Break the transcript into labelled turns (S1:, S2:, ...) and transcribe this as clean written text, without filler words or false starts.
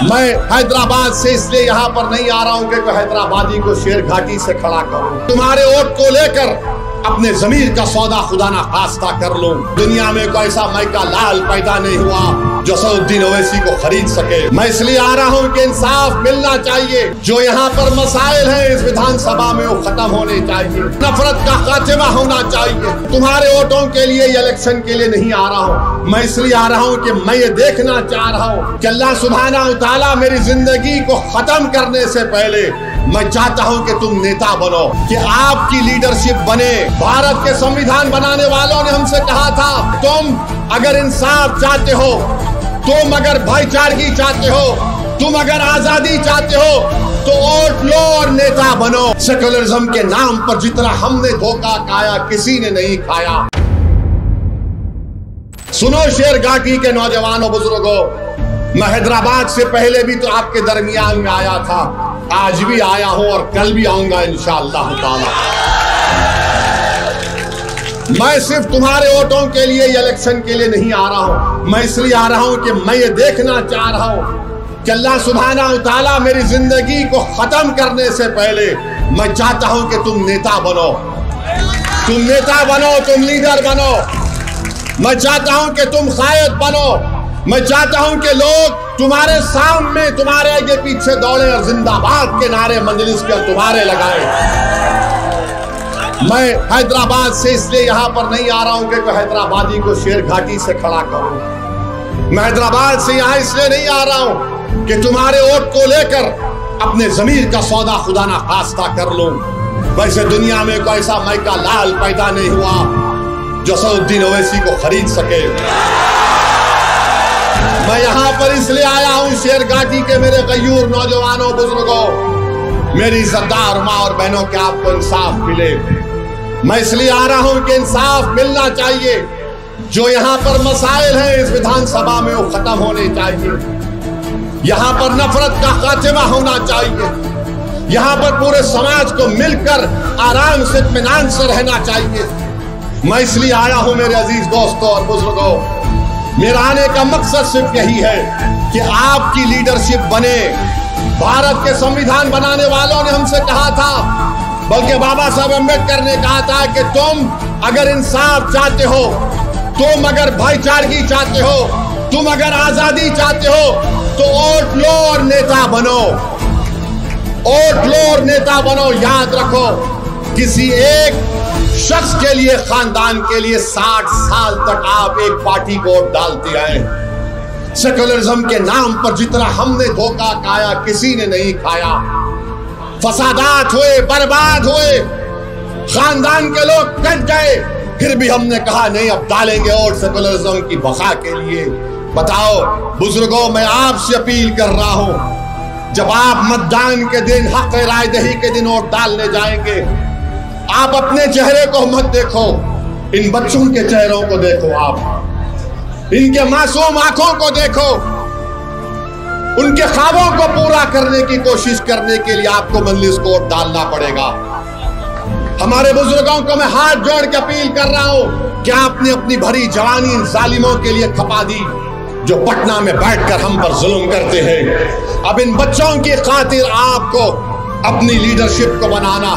S1: मैं हैदराबाद से इसलिए यहाँ पर नहीं आ रहा हूँ कि हैदराबादी को शेर घाटी से खड़ा करूँ। तुम्हारे वोट को लेकर अपने जमीर का सौदा खुदा ना खास्ता कर लूं। दुनिया में कोई ऐसा मैका लाल पैदा नहीं हुआ जो असदुद्दीन ओवैसी को खरीद सके। मैं इसलिए आ रहा हूं कि इंसाफ मिलना चाहिए। जो यहाँ पर मसाइल हैं इस विधानसभा में वो खत्म होने चाहिए। नफरत का खात्मा होना चाहिए। तुम्हारे वोटों के लिए इलेक्शन के लिए नहीं आ रहा हूँ। मैं इसलिए आ रहा हूँ कि मैं ये देखना चाह रहा हूँ कि अल्लाह सुब्हानहू व तआला मेरी जिंदगी को खत्म करने से पहले मैं चाहता हूं कि तुम नेता बनो, कि आपकी लीडरशिप बने। भारत के संविधान बनाने वालों ने हमसे कहा था, तुम अगर इंसाफ चाहते हो, तुम अगर भाईचारगी चाहते हो, तुम अगर आजादी चाहते हो तो वोट लो और नेता बनो। सेक्युलरिज्म के नाम पर जितना हमने धोखा खाया किसी ने नहीं खाया। सुनो शेर घाटी के नौजवानों बुजुर्गों, मैं हैदराबाद से पहले भी तो आपके दरमियान में आया था, आज भी आया हूं और कल भी आऊंगा इंशाअल्लाह ताला। मैं सिर्फ तुम्हारे वोटों के लिए इलेक्शन के लिए नहीं आ रहा हूं। मैं इसलिए आ रहा हूं कि मैं ये देखना चाह रहा हूं कि अल्लाह सुब्हानहू व तआला मेरी जिंदगी को खत्म करने से पहले मैं चाहता हूं कि तुम नेता बनो, तुम नेता बनो, तुम लीडर बनो। मैं चाहता हूं कि तुम कायद बनो। मैं चाहता हूं कि लोग तुम्हारे सामने, तुम्हारे आगे पीछे दौड़े और जिंदाबाद के नारे मंजलिस के तुम्हारे लगाए। मैं हैदराबाद से इसलिए यहाँ पर नहीं आ रहा हूँ कि हैदराबादी को शेर घाटी से खड़ा करूँ। मैं हैदराबाद से यहाँ इसलिए नहीं आ रहा हूँ कि तुम्हारे वोट को लेकर अपने जमीर का सौदा खुदा ना खास्ता कर लूं। वैसे दुनिया में कोई ऐसा मैका लाल पैदा नहीं हुआ जो असदुद्दीन ओवैसी को खरीद सके। मैं यहाँ पर इसलिए आया हूँ शेर घाटी के मेरे गयूर नौजवानों बुजुर्गों, मेरी इज्जतदार माँ और बहनों के आपको इंसाफ मिले। मैं इसलिए आ रहा हूँ कि इंसाफ मिलना चाहिए। जो यहाँ पर मसाइल हैं इस विधानसभा में वो खत्म होने चाहिए। यहाँ पर नफरत का खात्मा होना चाहिए। यहाँ पर पूरे समाज को मिलकर आराम से इत्मीनान से रहना चाहिए। मैं इसलिए आया हूँ मेरे अजीज दोस्तों और बुजुर्गों, मेरा आने का मकसद सिर्फ यही है कि आपकी लीडरशिप बने। भारत के संविधान बनाने वालों ने हमसे कहा था, बल्कि बाबा साहब अम्बेडकर ने कहा था कि तुम अगर इंसाफ चाहते हो, तुम अगर भाईचारगी चाहते हो, तुम अगर आजादी चाहते हो तो वोट लो और नेता बनो। वोट लो और नेता बनो। याद रखो, किसी एक शख्स के लिए, खानदान के लिए 60 साल तक आप एक पार्टी को वोट डालते आए। सेक्युलरिज्म के नाम पर जितना हमने धोखा खाया किसी ने नहीं खाया। फसादात हुए, बर्बाद हुए, खानदान के लोग कट गए, फिर भी हमने कहा नहीं अब डालेंगे वोट सेक्युलरिज्म की बका के लिए। बताओ बुजुर्गों, मैं आपसे अपील कर रहा हूं, जब आप मतदान के दिन, हक राय दही के दिन वोट डालने जाएंगे, आप अपने चेहरे को मत देखो, इन बच्चों के चेहरों को देखो, आप इनके मासूम आंखों को देखो। उनके ख्वाबों को पूरा करने की कोशिश करने के लिए आपको मंजलिस को वोट डालना पड़ेगा। हमारे बुजुर्गों को मैं हाथ जोड़ के अपील कर रहा हूं कि आपने अपनी भरी जवानी इन जालिमों के लिए खपा दी जो पटना में बैठकर हम पर जुल्म करते हैं। अब इन बच्चों की खातिर आपको अपनी लीडरशिप को बनाना